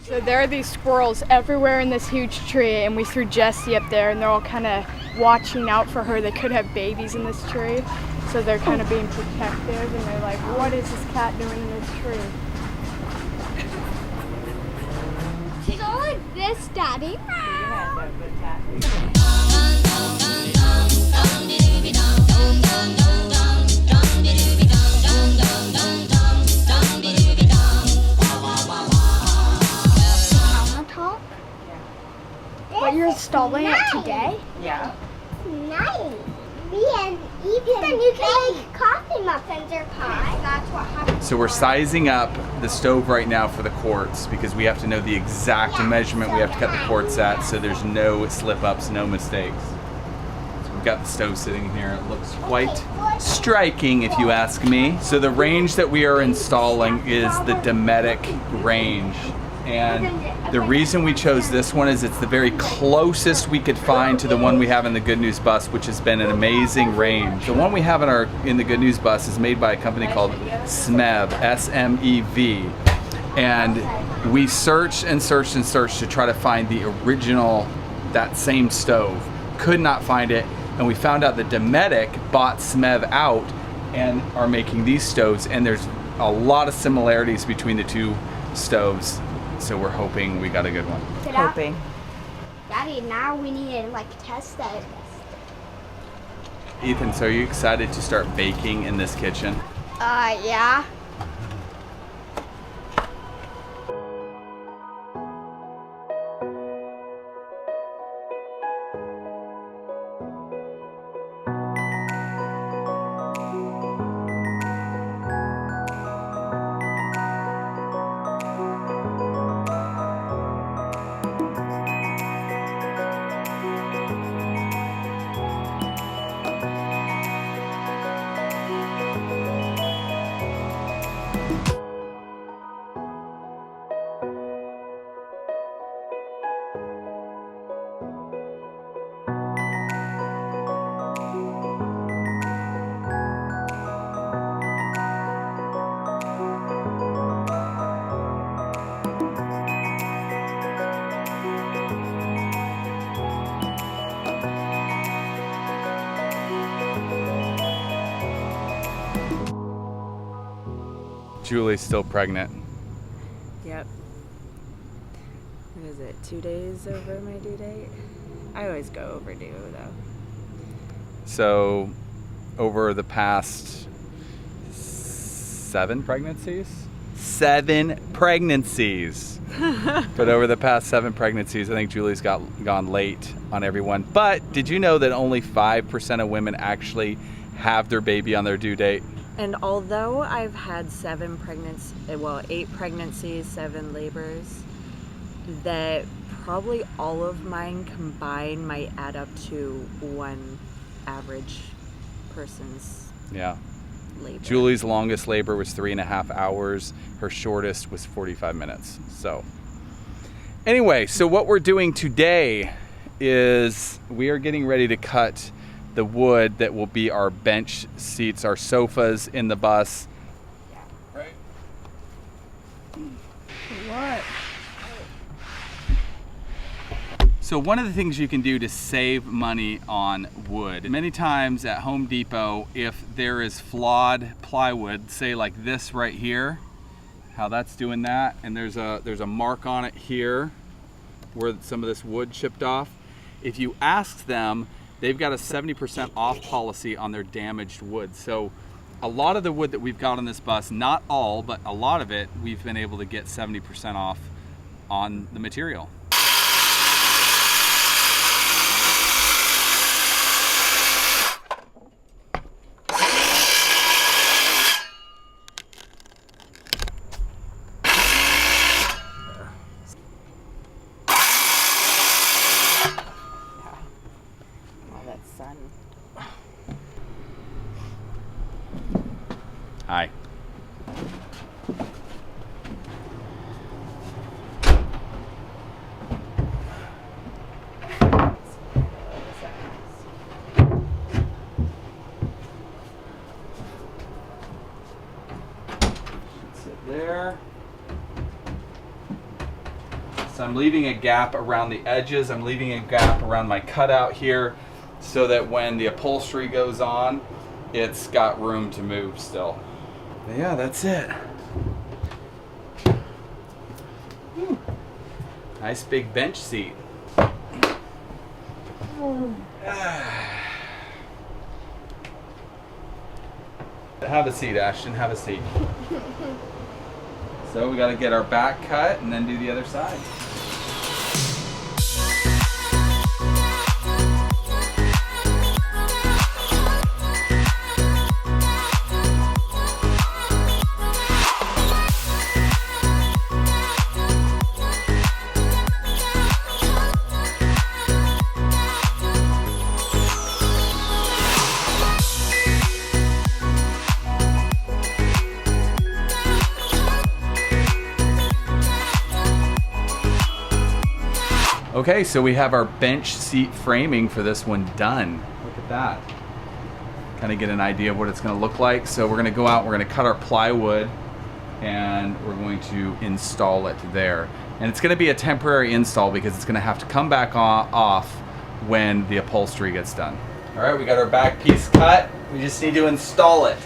So there are these squirrels everywhere in this huge tree, and we threw Jessie up there, and they're all kind of watching out for her. They could have babies in this tree, so they're kind of being protective, and they're like, what is this cat doing in this tree? She's all like this, Daddy. But you're installing it today? Yeah. Nice. And even you can make coffee muffins or pie. That's what happens. So we're sizing up the stove right now for the quartz because we have to know the exact measurement we have to cut the quartz at so there's no slip ups, no mistakes. So we've got the stove sitting here. It looks quite striking if you ask me. So the range that we are installing is the Dometic range. And the reason we chose this one is it's the very closest we could find to the one we have in the Good News bus, which has been an amazing range. The one we have in the Good News bus is made by a company called SMEV, S-M-E-V. And we searched and searched and searched to try to find the original, that same stove. Could not find it, and we found out that Dometic bought SMEV out and are making these stoves, and there's a lot of similarities between the two stoves. So we're hoping we got a good one. Hoping. Daddy, now we need to like test that. Ethan, so are you excited to start baking in this kitchen? Yeah. Julie's still pregnant. Yep. What is it, 2 days over my due date? I always go overdue though. So over the past 7 pregnancies? 7 pregnancies! But over the past 7 pregnancies, I think Julie's gone late on everyone. But did you know that only 5% of women actually have their baby on their due date? And although I've had 8 pregnancies, 7 labors, that probably all of mine combined might add up to one average person's labor. Julie's longest labor was 3.5 hours. Her shortest was 45 minutes. So anyway, so what we're doing today is we are getting ready to cut the wood that will be our bench seats, our sofas in the bus. Yeah. Right? What? So one of the things you can do to save money on wood, many times at Home Depot, if there is flawed plywood, say like this right here, how that's doing that, and there's a mark on it here where some of this wood chipped off. If you ask them, they've got a 70% off policy on their damaged wood. So a lot of the wood that we've got on this bus, not all, but a lot of it, we've been able to get 70% off on the material. Hi. So I'm leaving a gap around the edges. I'm leaving a gap around my cutout here so that when the upholstery goes on, it's got room to move still. But yeah, that's it. Whew. Nice big bench seat. Have a seat, Ashton, have a seat. So we got to get our back cut and then do the other side. Okay, so we have our bench seat framing for this one done. Look at that. Kind of get an idea of what it's going to look like. So we're going to go out, we're going to cut our plywood, and we're going to install it there. And it's going to be a temporary install because it's going to have to come back off when the upholstery gets done. All right, we got our back piece cut. We just need to install it.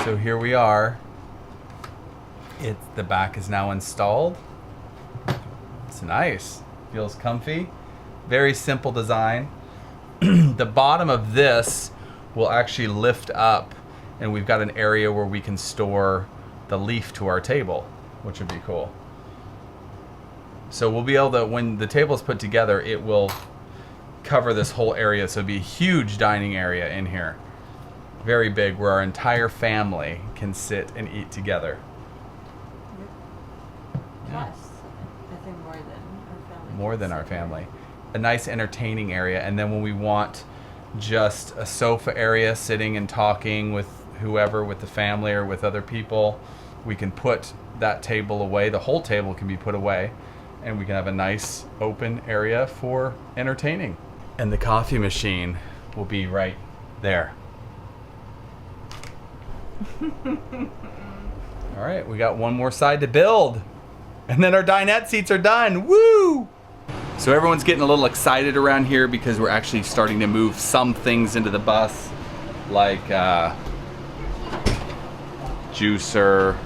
So here we are. The back is now installed. It's nice. Feels comfy. Very simple design. The bottom of this will actually lift up, and we've got an area where we can store the leaf to our table, which would be cool. So we'll be able to, when the table is put together, it will cover this whole area. So it'll be a huge dining area in here. Very big, where our entire family can sit and eat together. Yes, I think more than our family. More than our family. A nice entertaining area, and then when we want just a sofa area, sitting and talking with whoever, with the family or with other people, we can put that table away. The whole table can be put away, and we can have a nice open area for entertaining. And the coffee machine will be right there. All right, we got one more side to build, and then our dinette seats are done. Woo! So everyone's getting a little excited around here because we're actually starting to move some things into the bus, like juicer,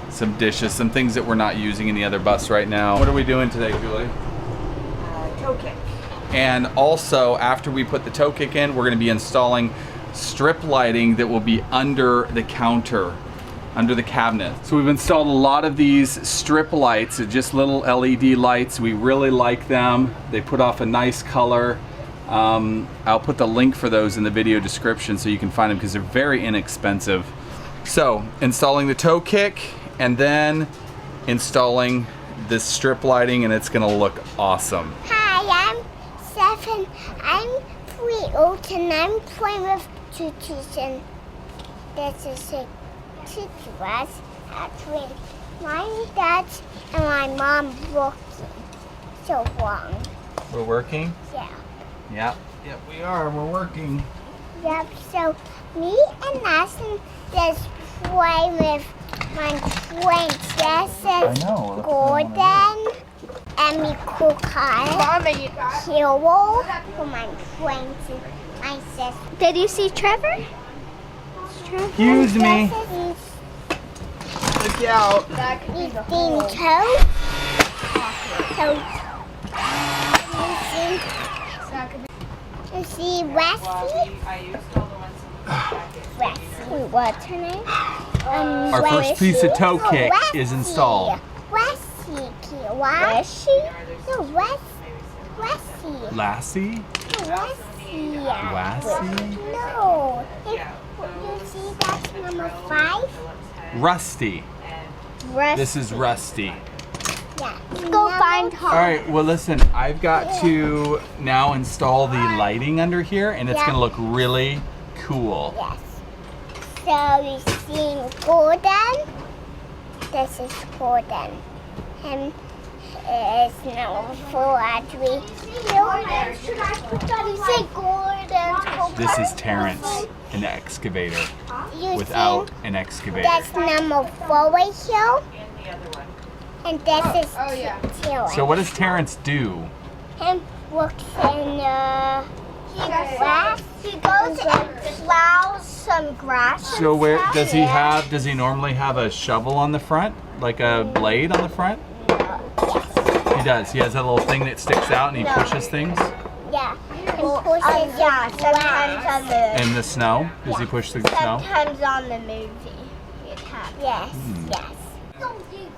some dishes, some things that we're not using in the other bus right now. What are we doing today, Julie? Toe kick. And also, after we put the toe kick in, we're going to be installing strip lighting that will be under the counter, under the cabinet. So we've installed a lot of these strip lights, just little LED lights. We really like them. They put off a nice color. I'll put the link for those in the video description so you can find them because they're very inexpensive. So installing the toe kick and then installing this strip lighting, and it's gonna look awesome. Hi, I'm 7. I'm 3 old and I'm playing with tutus, and this is a tutus between my dad and my mom working. So long. We're working? Yeah. Yep, we are. We're working. Yep, so me and Nelson just play with my princesses, Gordon, and me Kukai, Hero, for my princess, my sister. Did you see Trevor? Excuse me. Look out. He's being you see Wesley? I used all the ones in the packet. Wesley, what's her name? Our first piece of toe kick is installed. Wesley, Wesley? No, Lassie. Lassie? Lassie. Lassie? No. You see that's number 5? Rusty. This is Rusty. Yeah. Let's go find her. All right, well listen, I've got to now install the lighting under here and it's Yeah. gonna look really cool. Yes. So you see golden. This is golden. And it's number 4 actually. Golden. Should I put that? You say golden. This is Terrence, an excavator You without see, an excavator. that's number 4 right here. And this is Terrence. So what does Terrence do? Him works in grass. He goes and plows some grass. So where does he normally have a shovel on the front? Like a blade on the front? Yes. He does. He has that little thing that sticks out and he pushes things Yeah. He pushes sometimes on the in the snow. Does he push the snow? sometimes on the movie. Yes. Yes.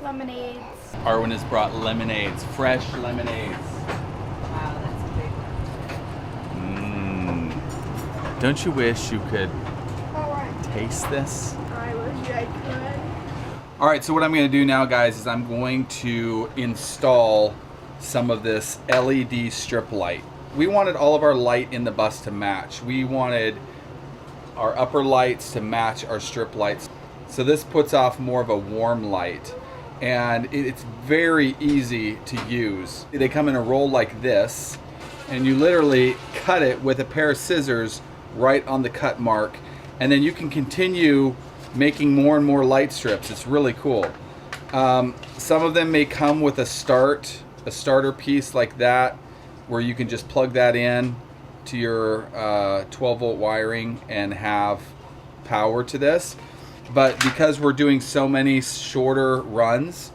Lemonades. Arwen has brought lemonades, fresh lemonades. Wow, that's a big one. Don't you wish you could taste this? I wish I could. All right, so what I'm going to do now, guys, is I'm going to install some of this LED strip light. We wanted all of our light in the bus to match. We wanted our upper lights to match our strip lights. So this puts off more of a warm light, and it's very easy to use. They come in a roll like this, and you literally cut it with a pair of scissors right on the cut mark, and then you can continue making more and more light strips. It's really cool. Some of them may come with a starter piece like that, where you can just plug that in to your 12-volt wiring and have power to this. But because we're doing so many shorter runs,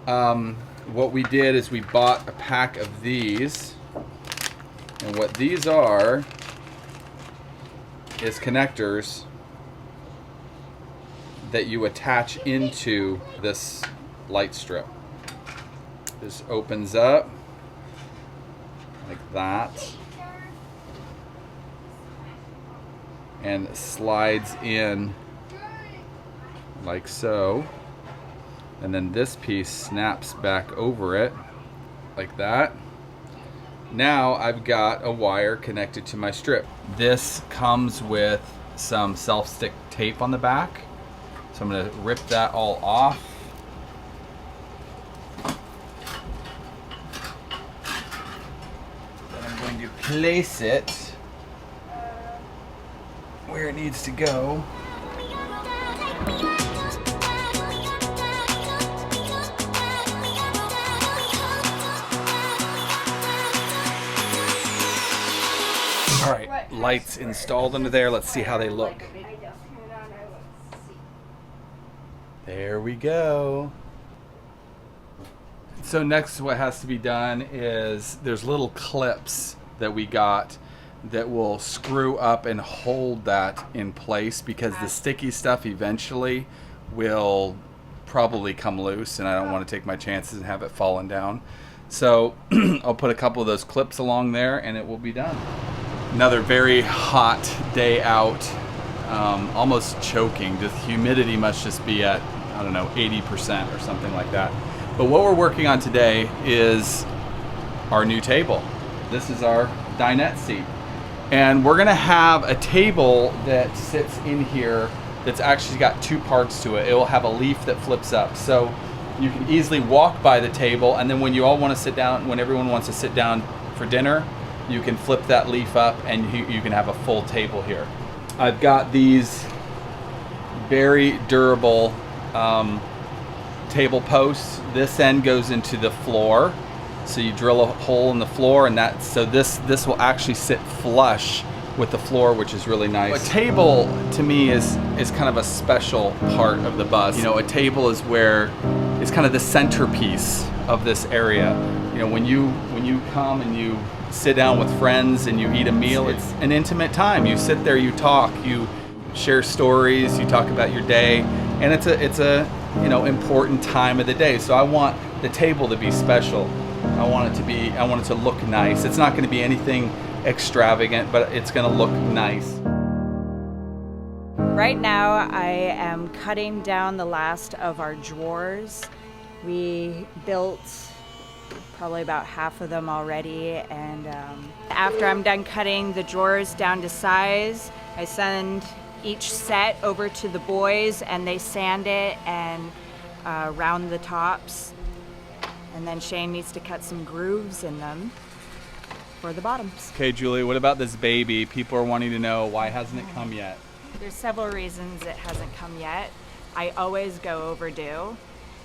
what we did is we bought a pack of these, and what these are is connectors that you attach into this light strip. This opens up like that and slides in like so, and then this piece snaps back over it like that. Now I've got a wire connected to my strip. This comes with some self-stick tape on the back, so I'm going to rip that all off. Then I'm going to place it where it needs to go. All right, lights installed under there. Let's see how they look. There we go. So next what has to be done is there's little clips that we got that will screw up and hold that in place, because the sticky stuff eventually will probably come loose and I don't want to take my chances and have it falling down. So I'll put a couple of those clips along there and it will be done. Another very hot day out, almost choking. The humidity must just be at, I don't know, 80% or something like that. But what we're working on today is our new table. This is our dinette seat. And we're gonna have a table that sits in here that's actually got two parts to it. It will have a leaf that flips up. So you can easily walk by the table, and then when you all wanna sit down, when everyone wants to sit down for dinner, you can flip that leaf up and you can have a full table here. I've got these very durable table posts. This end goes into the floor, so you drill a hole in the floor, and this will actually sit flush with the floor, which is really nice. A table to me is kind of a special part of the bus. You know, a table is where it's kind of the centerpiece of this area. You know, when you come and you sit down with friends and you eat a meal, it's an intimate time. You sit there, you talk, you share stories, you talk about your day, and it's a you know, important time of the day. So I want the table to be special. I want it to look nice. It's not going to be anything extravagant, but it's going to look nice. Right now I am cutting down the last of our drawers. We built probably about half of them already, and after I'm done cutting the drawers down to size, I send each set over to the boys and they sand it and round the tops, and then Shane needs to cut some grooves in them for the bottoms. Okay, Julie, what about this baby? People are wanting to know, why hasn't it come yet? There's several reasons it hasn't come yet. I always go overdue.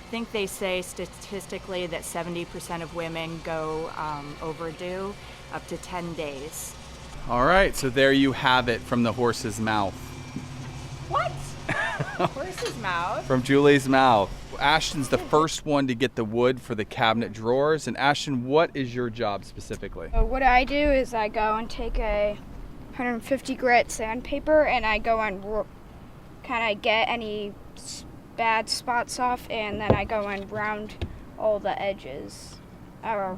I think they say statistically that 70% of women go overdue up to 10 days. All right, so there you have it from the horse's mouth. What? Horse's mouth? From Julie's mouth. Ashton's the first one to get the wood for the cabinet drawers. And Ashton, what is your job specifically? What I do is I go and take a 150 grit sandpaper and I go and kind of get any bad spots off, and then I go and round all the edges, or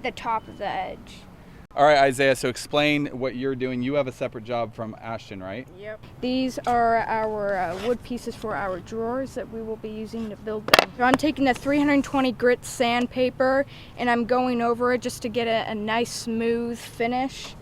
the top of the edge. All right, Isaiah, so explain what you're doing. You have a separate job from Ashton, right? Yep. These are our wood pieces for our drawers that we will be using to build them. So I'm taking the 320 grit sandpaper and I'm going over it just to get a nice smooth finish.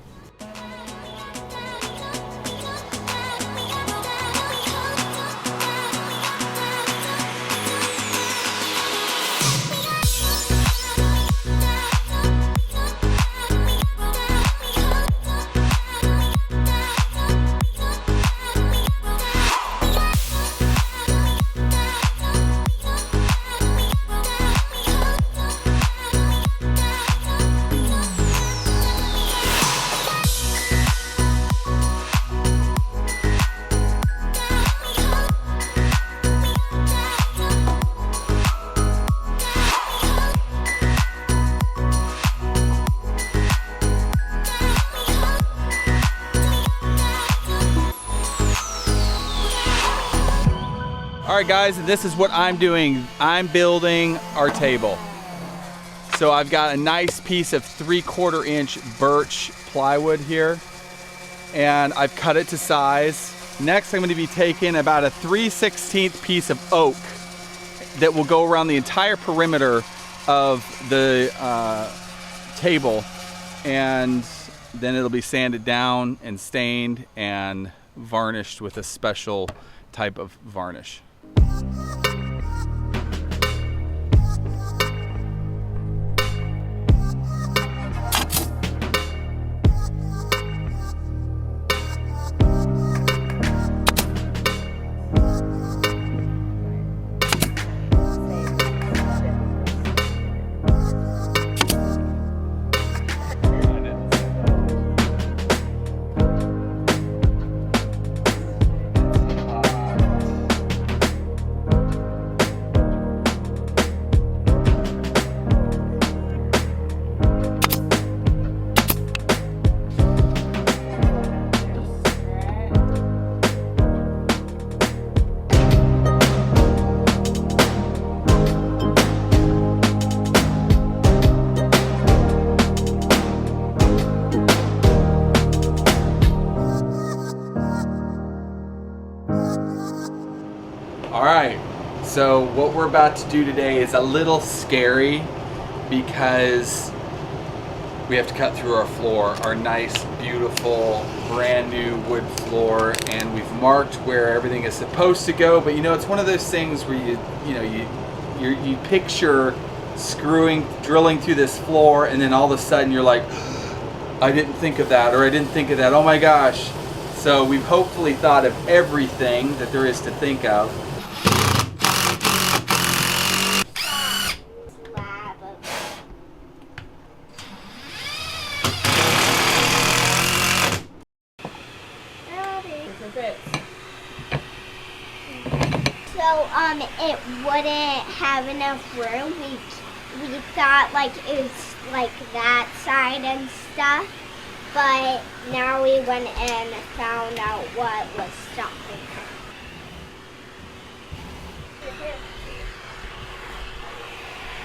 All right, guys, this is what I'm doing. I'm building our table. So I've got a nice piece of 3/4 inch birch plywood here, and I've cut it to size. Next, I'm going to be taking about a 3/16 piece of oak that will go around the entire perimeter of the table, and then it'll be sanded down and stained and varnished with a special type of varnish. All right, so what we're about to do today is a little scary because we have to cut through our floor, our nice, beautiful, brand new wood floor, and we've marked where everything is supposed to go. But you know, it's one of those things where you picture drilling through this floor, and then all of a sudden you're like, I didn't think of that, or I didn't think of that. Oh my gosh! So we've hopefully thought of everything that there is to think of. So it wouldn't have enough room. We thought like it was like that side and stuff, but now we went and found out what was stopping her.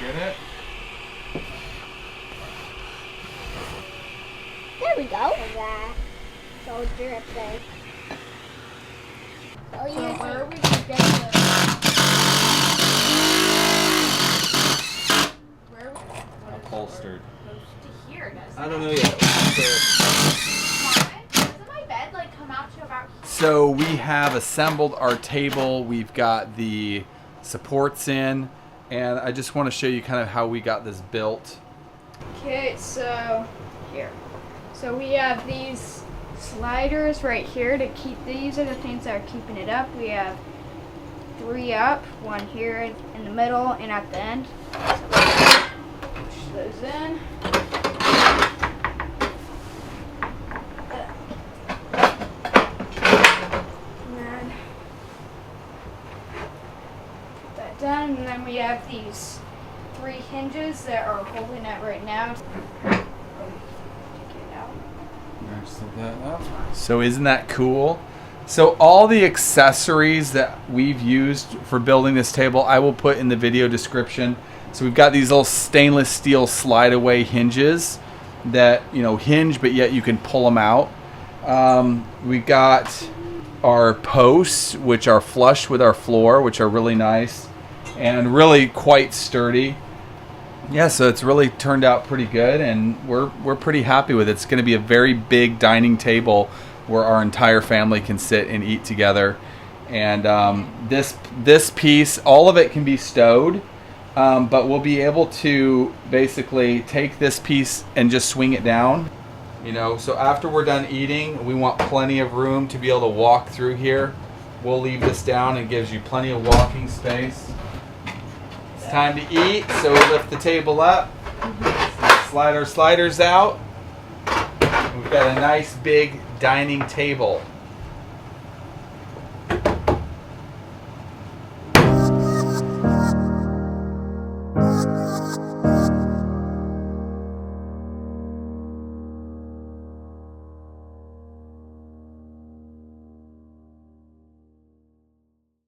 Get it? There we go. So dripping. Oh, yeah. Where are we gonna get the? Where are we? Upholstered. To here, doesn't I don't know yet. Doesn't my bed like come out to about here? So we have assembled our table. We've got the supports in, and I just want to show you kind of how we got this built. Okay, so here. So we have these sliders right here to keep, these are the things that are keeping it up. We have 3 up, 1 here in the middle and at the end. So push those in. And then put that down, and then we have these 3 hinges that are holding it right now. So isn't that cool? So all the accessories that we've used for building this table, I will put in the video description. So we've got these little stainless steel slide away hinges that, you know, hinge, but yet you can pull them out. We got our posts, which are flush with our floor, which are really nice and really quite sturdy. Yeah, so it's really turned out pretty good, and we're pretty happy with it. It's going to be a very big dining table where our entire family can sit and eat together. And this piece, all of it can be stowed, but we'll be able to basically take this piece and just swing it down. You know, so after we're done eating, we want plenty of room to be able to walk through here. We'll leave this down. It gives you plenty of walking space. It's time to eat, so we lift the table up, slide our sliders out. We've got a nice big dining table.